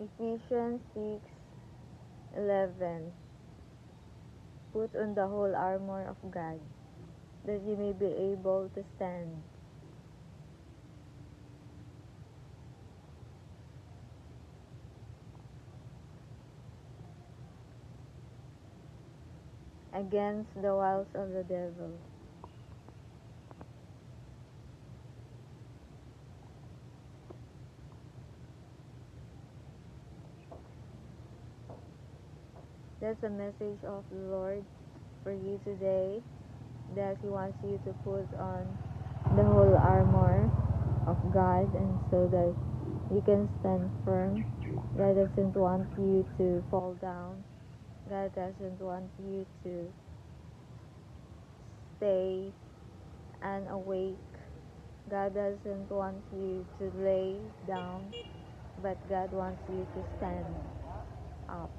Ephesians 6:11. Put on the whole armor of God, that you may be able to stand against the wiles of the devil. That's a message of the Lord for you today, that He wants you to put on the whole armor of God, and so that you can stand firm. God doesn't want you to fall down. God doesn't want you to stay unawake. God doesn't want you to lay down, but God wants you to stand up.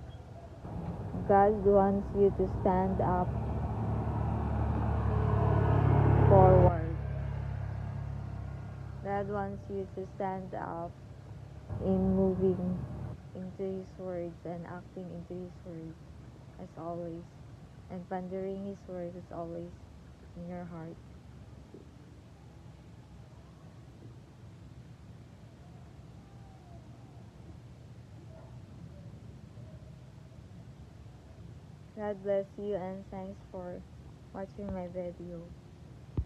God wants you to stand up forward. God wants you to stand up in moving into His words and acting into His words as always, and pondering His words as always in your heart. God bless you, and thanks for watching my video.